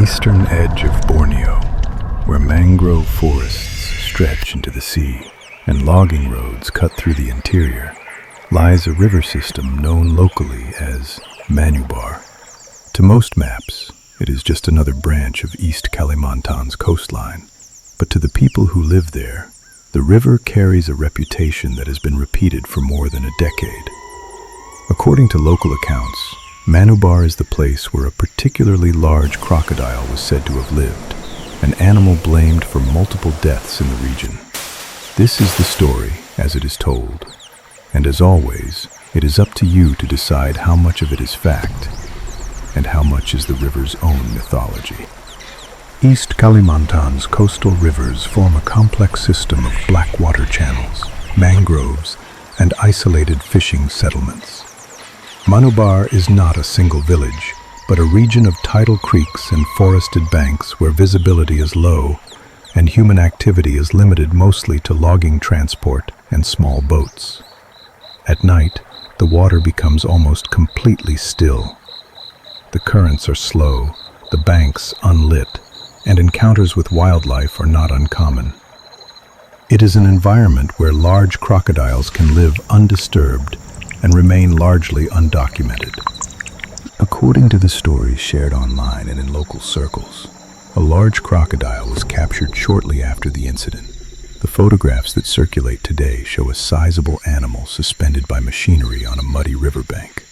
eastern edge of Borneo, where mangrove forests stretch into the sea and logging roads cut through the interior, lies a river system known locally as Manubar. To most maps, it is just another branch of East Kalimantan's coastline, but to the people who live there, the river carries a reputation that has been repeated for more than a decade. According to local accounts, Manubar is the place where a particularly large crocodile was said to have lived, an animal blamed for multiple deaths in the region. This is the story as it is told, and as always, it is up to you to decide how much of it is fact and how much is the river's own mythology. East Kalimantan's coastal rivers form a complex system of blackwater channels, mangroves, and isolated fishing settlements. Manubar is not a single village, but a region of tidal creeks and forested banks where visibility is low and human activity is limited mostly to logging transport and small boats. At night, the water becomes almost completely still. The currents are slow, the banks unlit, and encounters with wildlife are not uncommon. It is an environment where large crocodiles can live undisturbed and remain largely undocumented. According to the stories shared online and in local circles, a large crocodile was captured shortly after the incident. The photographs that circulate today show a sizable animal suspended by machinery on a muddy riverbank.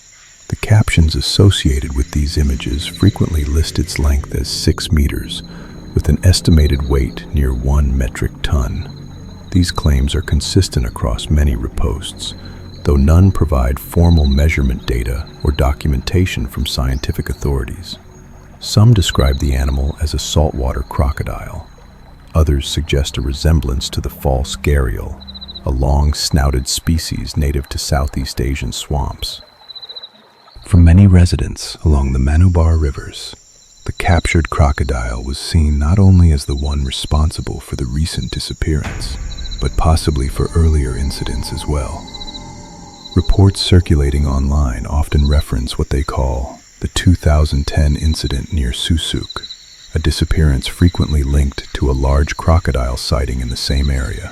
The captions associated with these images frequently list its length as 6 meters, with an estimated weight near 1 metric ton. These claims are consistent across many reposts, though none provide formal measurement data or documentation from scientific authorities. Some describe the animal as a saltwater crocodile. Others suggest a resemblance to the false gharial, a long-snouted species native to Southeast Asian swamps. For many residents along the Manubar rivers, the captured crocodile was seen not only as the one responsible for the recent disappearance, but possibly for earlier incidents as well. Reports circulating online often reference what they call the 2010 incident near Susuk, a disappearance frequently linked to a large crocodile sighting in the same area.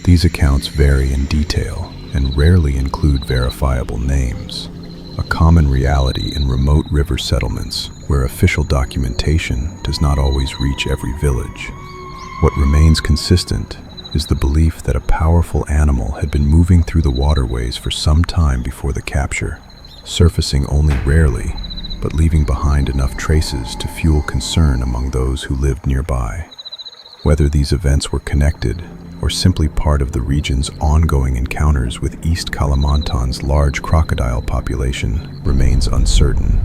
These accounts vary in detail and rarely include verifiable names, a common reality in remote river settlements where official documentation does not always reach every village. What remains consistent is the belief that a powerful animal had been moving through the waterways for some time before the capture, surfacing only rarely, but leaving behind enough traces to fuel concern among those who lived nearby. Whether these events were connected or simply part of the region's ongoing encounters with East Kalimantan's large crocodile population remains uncertain.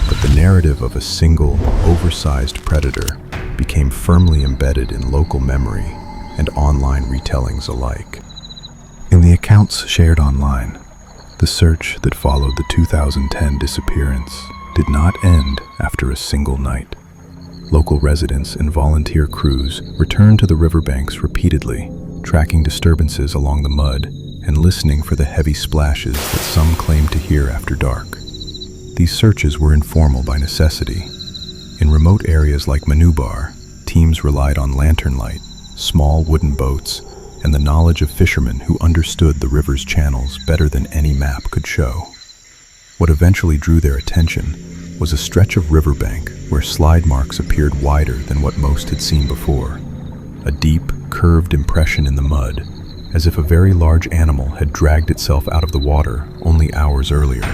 But the narrative of a single, oversized predator became firmly embedded in local memory and online retellings alike. In the accounts shared online, the search that followed the 2010 disappearance did not end after a single night. Local residents and volunteer crews returned to the riverbanks repeatedly, tracking disturbances along the mud and listening for the heavy splashes that some claimed to hear after dark. These searches were informal by necessity. In remote areas like Manubar, teams relied on lantern light, small wooden boats, and the knowledge of fishermen who understood the river's channels better than any map could show. What eventually drew their attention was a stretch of riverbank where slide marks appeared wider than what most had seen before, a deep, curved impression in the mud, as if a very large animal had dragged itself out of the water only hours earlier.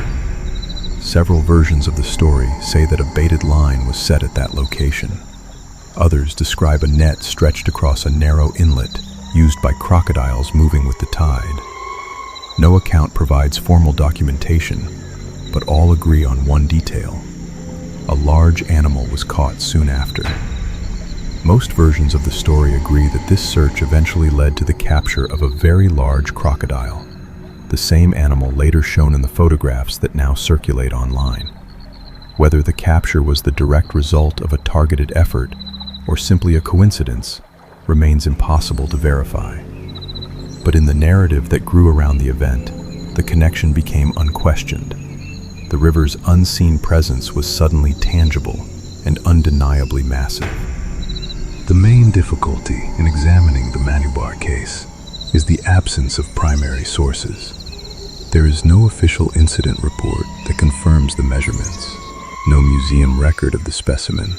Several versions of the story say that a baited line was set at that location. Others describe a net stretched across a narrow inlet used by crocodiles moving with the tide. No account provides formal documentation, but all agree on one detail. A large animal was caught soon after. Most versions of the story agree that this search eventually led to the capture of a very large crocodile, the same animal later shown in the photographs that now circulate online. Whether the capture was the direct result of a targeted effort or simply a coincidence remains impossible to verify. But in the narrative that grew around the event, the connection became unquestioned. The river's unseen presence was suddenly tangible, and undeniably massive. The main difficulty in examining the Manubar case is the absence of primary sources. There is no official incident report that confirms the measurements, no museum record of the specimen,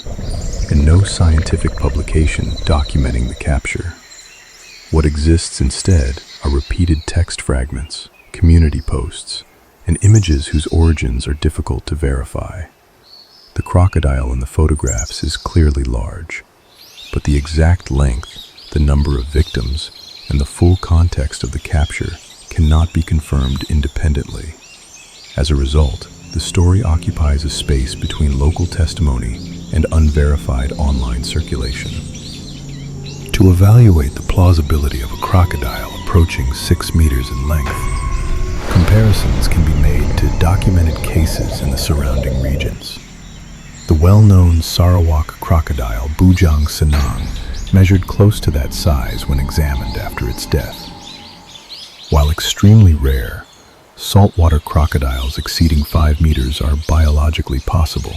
and no scientific publication documenting the capture. What exists instead are repeated text fragments, community posts, and images whose origins are difficult to verify. The crocodile in the photographs is clearly large, but the exact length, the number of victims, and the full context of the capture cannot be confirmed independently. As a result, the story occupies a space between local testimony and unverified online circulation. To evaluate the plausibility of a crocodile approaching 6 meters in length, comparisons can be made to documented cases in the surrounding regions. The well-known Sarawak crocodile Bujang Senang measured close to that size when examined after its death. While extremely rare, saltwater crocodiles exceeding 5 meters are biologically possible.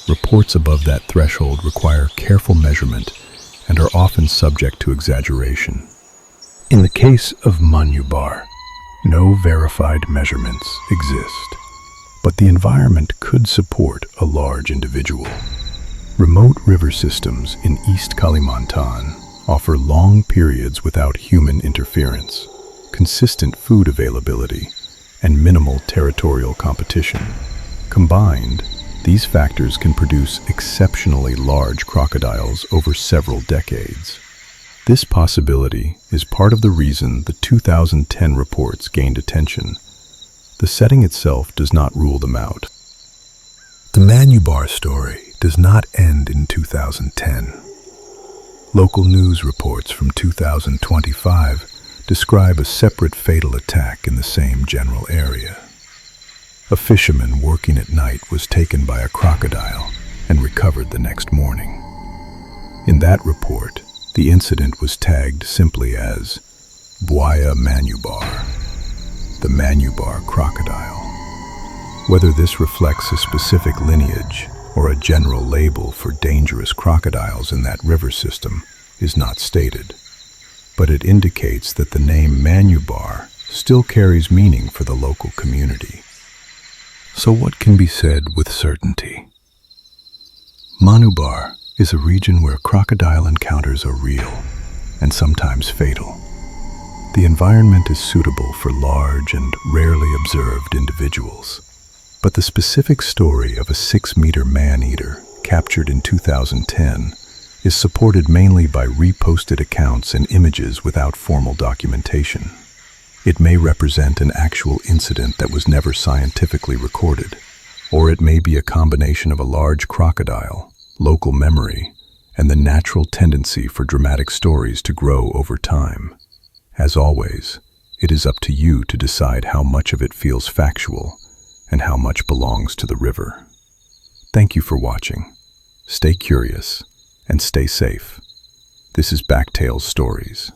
Reports above that threshold require careful measurement and are often subject to exaggeration. In the case of Manubar, no verified measurements exist, but the environment could support a large individual. Remote river systems in East Kalimantan offer long periods without human interference, consistent food availability, and minimal territorial competition. Combined, these factors can produce exceptionally large crocodiles over several decades. This possibility is part of the reason the 2010 reports gained attention. The setting itself does not rule them out. The Manubar story does not end in 2010. Local news reports from 2025 describe a separate fatal attack in the same general area. A fisherman working at night was taken by a crocodile and recovered the next morning. In that report, the incident was tagged simply as Buaya Manubar, the Manubar crocodile. Whether this reflects a specific lineage or a general label for dangerous crocodiles in that river system is not stated, but it indicates that the name Manubar still carries meaning for the local community. So what can be said with certainty? Manubar is a region where crocodile encounters are real and sometimes fatal. The environment is suitable for large and rarely observed individuals, but the specific story of a 6-meter man-eater captured in 2010 is supported mainly by reposted accounts and images without formal documentation. It may represent an actual incident that was never scientifically recorded, or it may be a combination of a large crocodile, local memory, and the natural tendency for dramatic stories to grow over time. As always, it is up to you to decide how much of it feels factual and how much belongs to the river. Thank you for watching. Stay curious and stay safe. This is Backtales Stories.